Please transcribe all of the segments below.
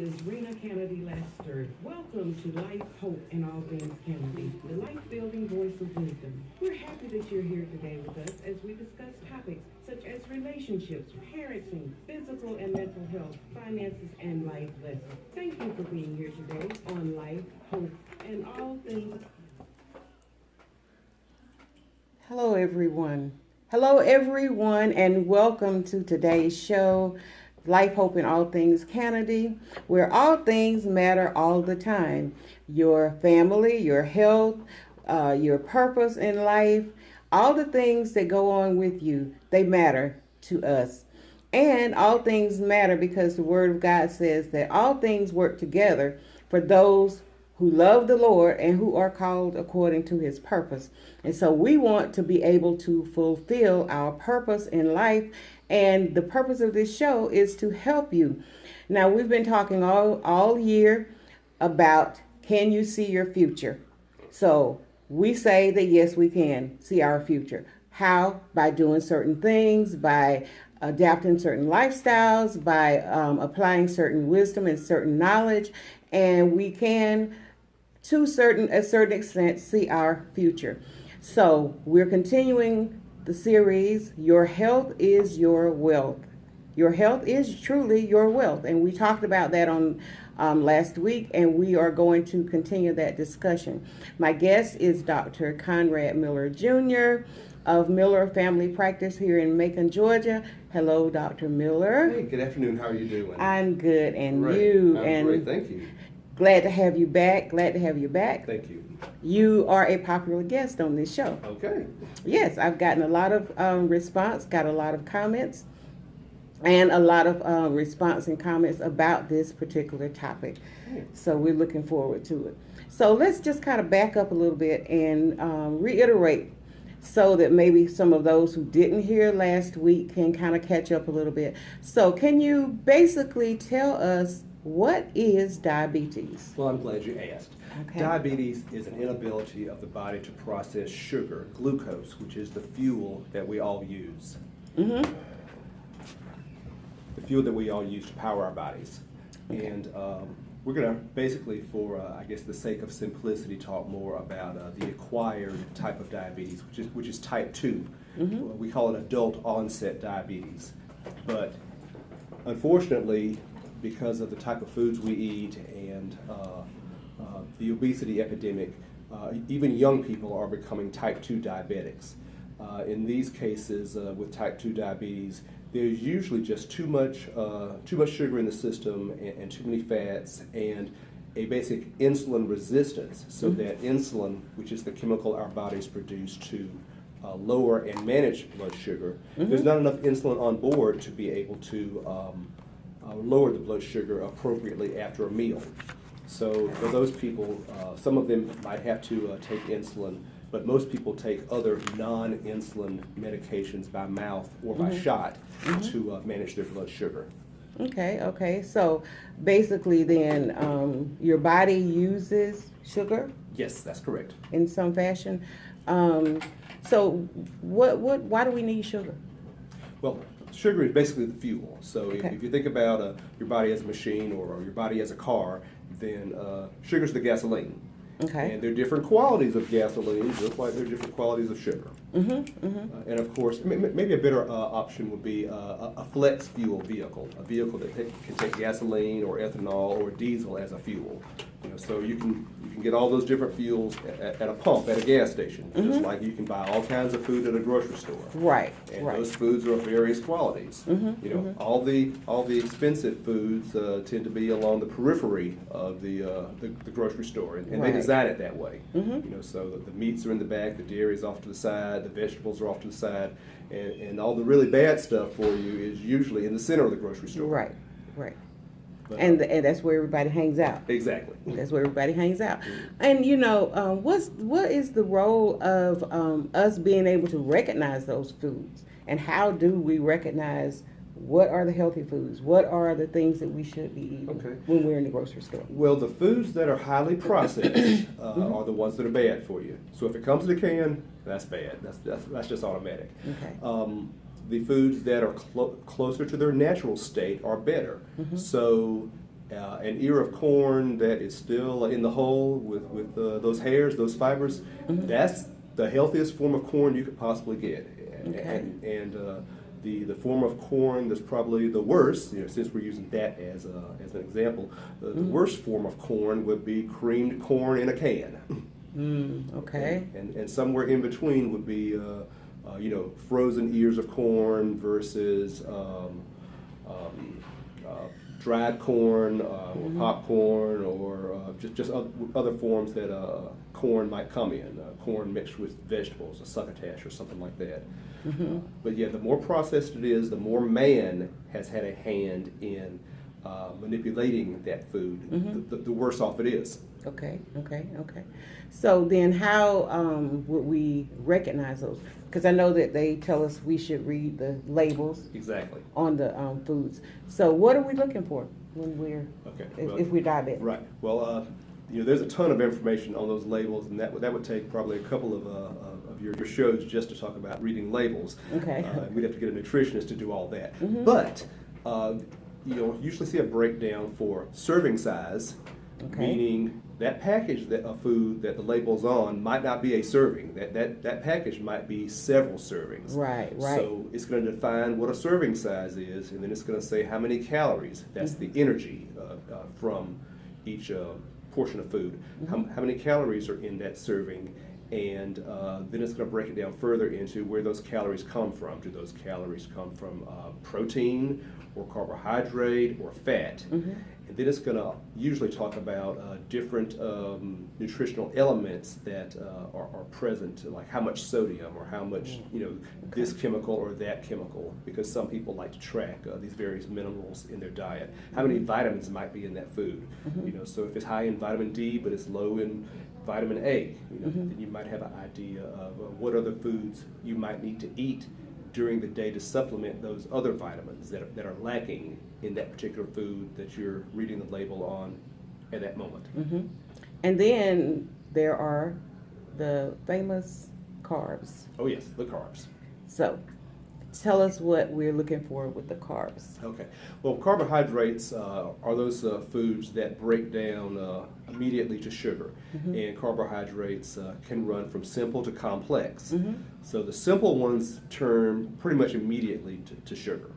is Rena Kennedy Lester. Welcome to Life, Hope, and All Things Kennedy, the life-building voice of wisdom. We're happy that you're here today with us as we discuss topics such as relationships, parenting, physical and mental health, finances, and life lessons. Thank you for being here today on Life, Hope, and All Things. Hello, everyone. Hello, everyone, and welcome to today's show, Life, Hope, and All Things Kennedy, where all things matter all the time. Your family, your health, your purpose in life, all the things that go on with you, they matter to us. And all things matter because the Word of God says that all things work together for those who love the Lord and who are called according to his purpose. And so we want to be able to fulfill our purpose in life. And the purpose of this show is to help you. Now, we've been talking all year about, can you see your future? So we say that yes, we can see our future. How? By doing certain things, by adapting certain lifestyles, by applying certain wisdom and certain knowledge. And we can, to a certain extent, see our future. So we're continuing the series, Your Health is Your Wealth. Your health is truly your wealth. And we talked about that on last week, and we are going to continue that discussion. My guest is Dr. Conrad Miller Jr. of Miller Family Practice here in Macon, Georgia. Hello, Dr. Miller. Hey, good afternoon. How are you doing? I'm good, and Great. you? I'm great, thank you. Glad to have you back. Glad to have you back. Thank you. You are a popular guest on this show. Okay. Yes, I've gotten a lot of response, got a lot of comments, and a lot of response and comments about this particular topic. So we're looking forward to it. So let's just kind of back up a little bit and reiterate so that maybe some of those who didn't hear last week can kind of catch up a little bit. So can you basically tell us, what is diabetes? Well, I'm glad you asked. Okay. Diabetes is an inability of the body to process sugar, glucose, which is the fuel that we all use. Mm-hmm. The fuel that we all use to power our bodies. Okay. And we're going to basically, for I guess the sake of simplicity, talk more about the acquired type of diabetes, which is type 2. Mm-hmm. We call it adult onset diabetes. But unfortunately, because of the type of foods we eat and the obesity epidemic, even young people are becoming type 2 diabetics. In these cases, with type 2 diabetes, there's usually just too much sugar in the system and too many fats and a basic insulin resistance, so mm-hmm. that insulin, which is the chemical our bodies produce to lower and manage blood sugar, mm-hmm. there's not enough insulin on board to be able to lower the blood sugar appropriately after a meal. So for those people, some of them might have to take insulin, but most people take other non-insulin medications by mouth or by mm-hmm. shot mm-hmm. to manage their blood sugar. Okay. So basically then your body uses sugar? Yes, that's correct. In some fashion. So why do we need sugar? Well, sugar is basically the fuel. So Okay. if you think about your body as a machine or your body as a car, then sugar's the gasoline. Okay. And there are different qualities of gasoline, just like there are different qualities of sugar. Mm-hmm, mm-hmm. And of course, maybe a better option would be a flex fuel vehicle, a vehicle that can take gasoline or ethanol or diesel as a fuel. So you can get all those different fuels at a pump at a gas station, mm-hmm. just like you can buy all kinds of food at a grocery store. Right. And right. those foods are of various qualities. Mm-hmm, mm-hmm. all the expensive foods tend to be along the periphery of the grocery store, and right. they design it that way. Mm-hmm. So the meats are in the back, the dairy is off to the side, the vegetables are off to the side, and all the really bad stuff for you is usually in the center of the grocery store. Right. Right. But, and that's where everybody hangs out. Exactly. That's where everybody hangs out. And what is the role of us being able to recognize those foods, and how do we recognize what are the healthy foods? What are the things that we should be eating when we're in the grocery store? Well, the foods that are highly processed are the ones that are bad for you. So if it comes in a can, that's bad. That's just automatic. Okay. The foods that are closer to their natural state are better. So An ear of corn that is still in the hull with those hairs, those fibers, that's the healthiest form of corn you could possibly get. Okay. And the form of corn that's probably the worst, since we're using that as an example, the worst form of corn would be creamed corn in a can. Okay. And somewhere in between would be, frozen ears of corn versus dried corn or popcorn or just other forms that corn might come in. Corn mixed with vegetables, a succotash or something like that. But yeah, the more processed it is, the more man has had a hand in manipulating that food, the worse off it is. Okay. So then how would we recognize those? Because I know that they tell us we should read the labels Exactly. on the foods. So what are we looking for when we're, if we're diabetic? Right. Well, there's a ton of information on those labels, and that would take probably a couple of your shows just to talk about reading labels. Okay. We'd have to get a nutritionist to do all that. But you'll usually see a breakdown for serving size, meaning that package of food that the label's on might not be a serving. That package might be several servings. Right. So it's going to define what a serving size is, and then it's going to say how many calories. That's the energy from each portion of food. How many calories are in that serving, and then it's going to break it down further into where those calories come from. Do those calories come from protein or carbohydrate or fat? And then it's going to usually talk about different nutritional elements that are present, like how much sodium or how much, this chemical or that chemical, because some people like to track these various minerals in their diet. How many vitamins might be in that food? So if it's high in vitamin D but it's low in vitamin A, then you might have an idea of what other foods you might need to eat during the day to supplement those other vitamins that are lacking in that particular food that you're reading the label on at that moment. And then there are the famous carbs. Oh yes, the carbs. So tell us what we're looking for with the carbs. Okay. Well, carbohydrates are those foods that break down immediately to sugar. And carbohydrates can run from simple to complex. So the simple ones turn pretty much immediately to sugar.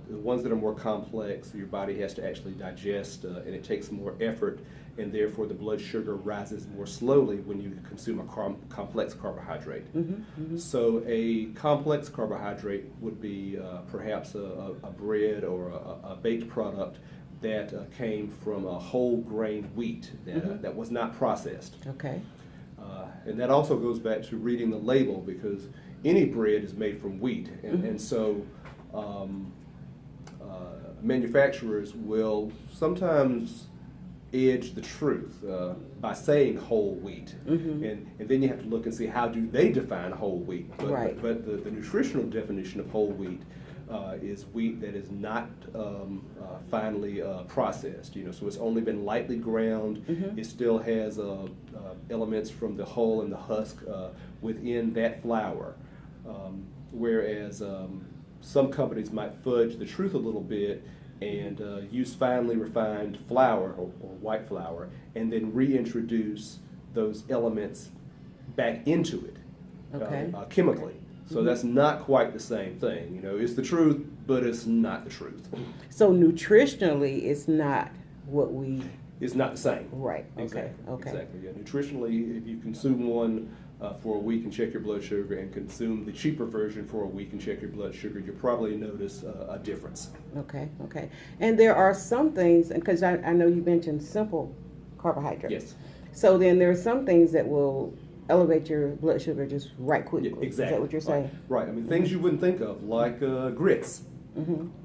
The ones that are more complex, your body has to actually digest, and it takes more effort, and therefore the blood sugar rises more slowly when you consume a complex carbohydrate. So a complex carbohydrate would be perhaps a bread or a baked product that came from a whole grain wheat that was not processed. Okay. And that also goes back to reading the label, because any bread is made from wheat, and so manufacturers will sometimes edge the truth by saying whole wheat, and then you have to look and see how do they define whole wheat. But the nutritional definition of whole wheat is wheat that is not finely processed. So it's only been lightly ground. It still has elements from the hull and the husk within that flour, whereas some companies might fudge the truth a little bit and use finely refined flour or white flour, and then reintroduce those elements back into it chemically. So that's not quite the same thing. It's the truth, but it's not the truth. So nutritionally, it's not what we... It's not the same. Right. Exactly. Okay. Exactly. Yeah. Nutritionally, if you consume one for a week and check your blood sugar, and consume the cheaper version for a week and check your blood sugar, you'll probably notice a difference. Okay. And there are some things, because I know you mentioned simple carbohydrates. Yes. So then there are some things that will elevate your blood sugar just right quickly. Yeah, exactly. Is that what you're saying? Right. I mean, things you wouldn't think of, like grits.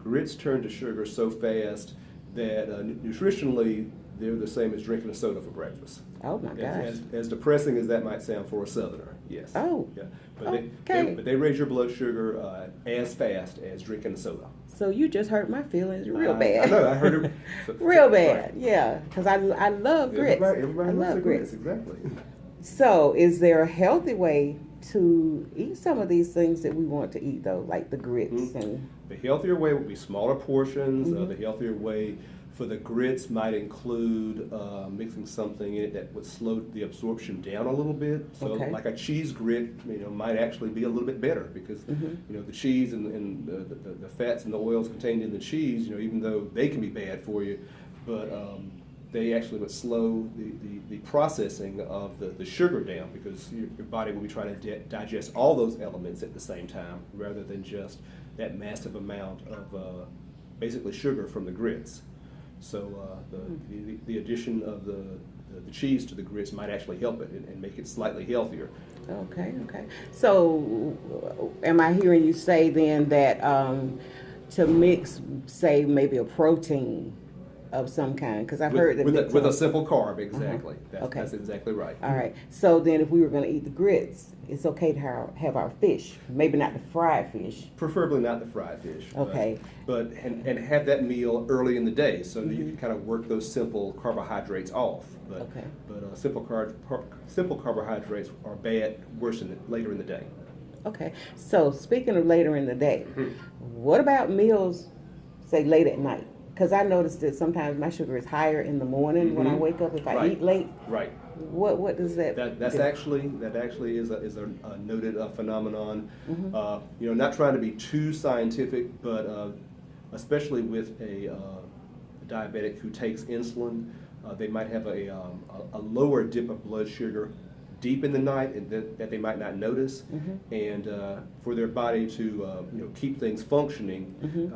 Grits turn to sugar so fast that nutritionally they're the same as drinking a soda for breakfast. Oh my gosh. As depressing as that might sound for a Southerner, yes. Oh. Yeah. But they raise your blood sugar as fast as drinking a soda. So you just hurt my feelings real bad. I know. I heard it. Real bad. Right. Yeah. Because I love grits. Everybody I loves love grits. Exactly. So is there a healthy way to eat some of these things that we want to eat, though, like the grits? And the healthier way would be smaller portions. The healthier way For the grits might include mixing something in it that would slow the absorption down a little bit. So Okay. like a cheese grit, might actually be a little bit better because, the cheese and the fats and the oils contained in the cheese, even though they can be bad for you, but they actually would slow the processing of the sugar down because your body will be trying to digest all those elements at the same time rather than just that massive amount of basically sugar from the grits. So the addition of the cheese to the grits might actually help it and make it slightly healthier. Okay, okay. So, am I hearing you say then that to mix, say, maybe a protein of some kind? Because I've heard that With a simple carb, exactly. Okay. That's exactly right. All right. So then, if we were going to eat the grits, it's okay to have our fish. Maybe not the fried fish. Preferably not the fried fish. Okay. But have that meal early in the day so that you can kind of work those simple carbohydrates off. But Okay. but simple carbohydrates are bad worse later in the day. Okay. So speaking of later in the day, what about meals, say late at night? Because I noticed that sometimes my sugar is higher in the morning when I wake up if I Right. eat late. Right. What does that? That actually is a noted phenomenon. Not trying to be too scientific, but especially with a diabetic who takes insulin, they might have a lower dip of blood sugar deep in the night and that they might not notice. And for their body to keep things functioning,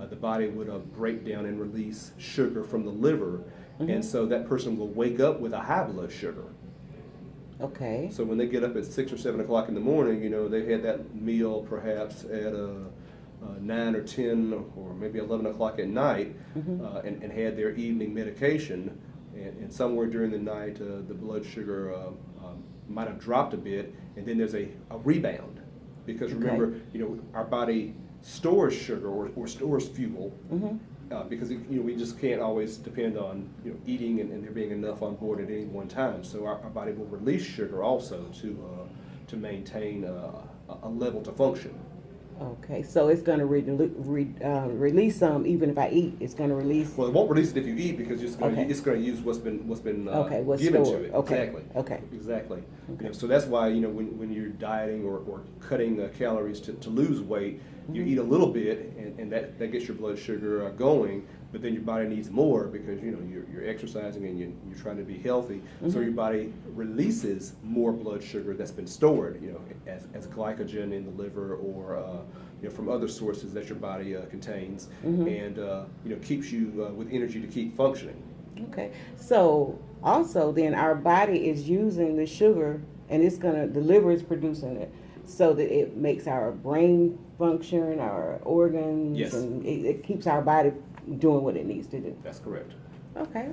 the body would break down and release sugar from the liver, and so that person will wake up with a high blood sugar. Okay. So when they get up at 6 or 7 o'clock in the morning, they had that meal perhaps at 9 or 10 or maybe 11 o'clock at night, and had their evening medication, and somewhere during the night the blood sugar might have dropped a bit, and then there's a rebound, because remember, our body stores sugar or stores fuel, because we just can't always depend on eating and there being enough on board at any one time. So our body will release sugar also to maintain a level to function. Okay, so it's going to release some even if I eat. It's going to release. Well, it won't release it if you eat because it's going Okay. to use what's been what's given stored. to it. Okay. Exactly. Okay. Exactly. Okay. So that's why when you're dieting or cutting calories to lose weight, you eat a little bit and that gets your blood sugar going, but then your body needs more because you're exercising and you're trying to be healthy. So your body releases more blood sugar that's been stored, as glycogen in the liver or from other sources that your body contains, and keeps you with energy to keep functioning. Okay. So also then our body is using the sugar and the liver is producing it so that it makes our brain function, our organs, Yes. and it keeps our body doing what it needs to do. That's correct. Okay.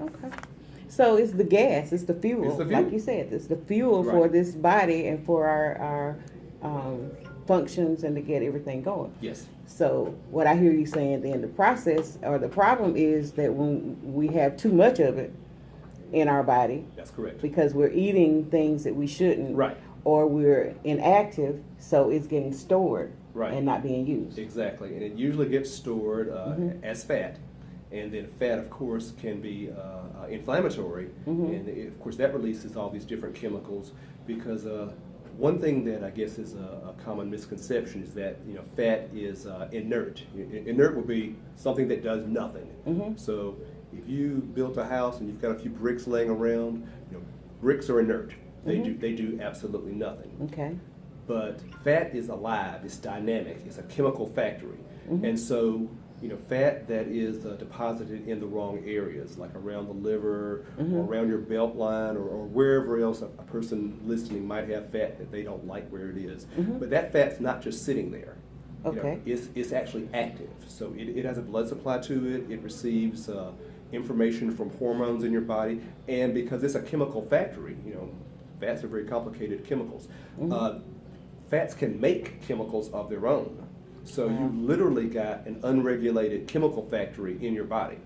So it's the gas, it's the fuel, It's the fuel. like you said, it's the fuel for Right. this body and for our functions and to get everything going. Yes. So what I hear you saying then, the process or the problem is that when we have too much of it in our body That's correct. because we're eating things that we shouldn't, Right. or we're inactive, so it's getting stored Right. and not being used. Exactly, and it usually gets stored as fat, and then fat, of course, can be inflammatory, and of course that releases all these different chemicals. Because one thing that I guess is a common misconception is that fat is inert. Inert would be something that does nothing. So if you built a house and you've got a few bricks laying around, bricks are inert. They do absolutely nothing. Okay. But fat is alive, it's dynamic, it's a chemical factory. And so, fat that is deposited in the wrong areas, like around the liver, or around your belt line, or wherever else a person listening might have fat that they don't like where it is. But that fat's not just sitting there. Okay. It's actually active. So it has a blood supply to it, it receives information from hormones in your body, and because it's a chemical factory, fats are very complicated chemicals. Fats can make chemicals of their own. So you literally got an unregulated chemical factory in your body.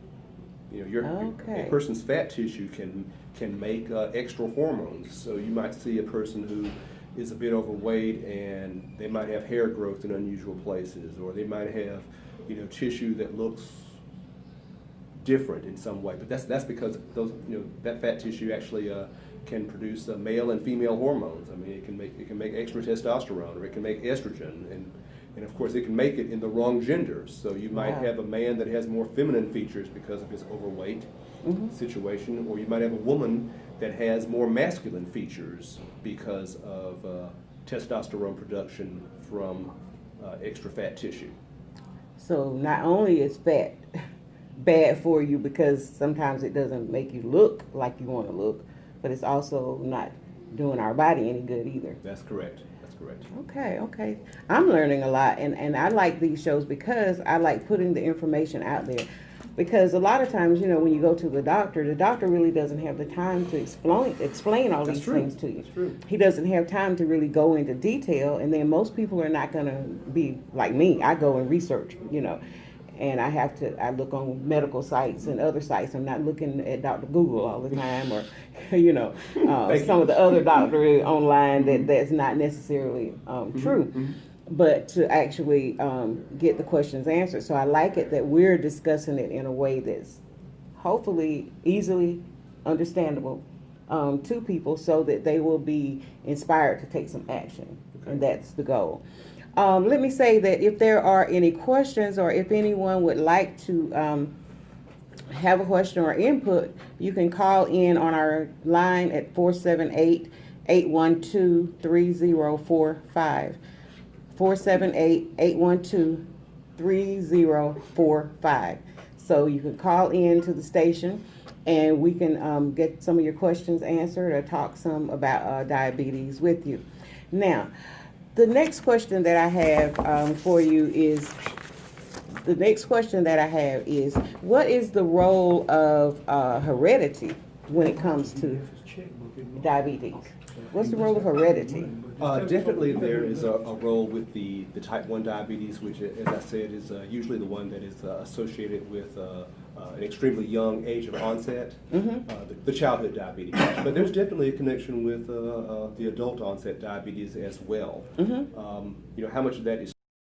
A person's fat tissue can make extra hormones. So you might see a person who is a bit overweight and they might have hair growth in unusual places, or they might have tissue that looks different in some way, but that's because those that fat tissue actually can produce male and female hormones. I mean, it can make extra testosterone, or it can make estrogen, and of course it can make it in the wrong gender. So you might have a man that has more feminine features because of his overweight situation, or you might have a woman that has more masculine features because of testosterone production from extra fat tissue. So not only is fat bad for you because sometimes it doesn't make you look like you want to look, but it's also not doing our body any good either. That's correct. That's correct. Okay. I'm learning a lot, and I like these shows because I like putting the information out there. Because a lot of times, when you go to the doctor really doesn't have the time to explain all these things to you. That's true. He doesn't have time to really go into detail, and then most people are not going to be like me. I go and research, and I look on medical sites and other sites. I'm not looking at Dr. Google all the time, or some of the other doctor online that's not necessarily true. But to actually get the questions answered. So I like it that we're discussing it in a way that's hopefully easily understandable to people, so that they will be inspired to take some action. Okay. And that's the goal. Let me say that if there are any questions, or if anyone would like to have a question or input, you can call in on our line at 478-812-3045. 478-812-3045. So you can call in to the station, and we can get some of your questions answered, or talk some about diabetes with you. Now, the next question that I have for you is, what is the role of heredity when it comes to diabetes? What's the role of heredity? Definitely there is a role with the type 1 diabetes, which, as I said, is usually the one that is associated with an extremely young age of onset, the childhood diabetes. But there's definitely a connection with the adult onset diabetes as well. How much of that is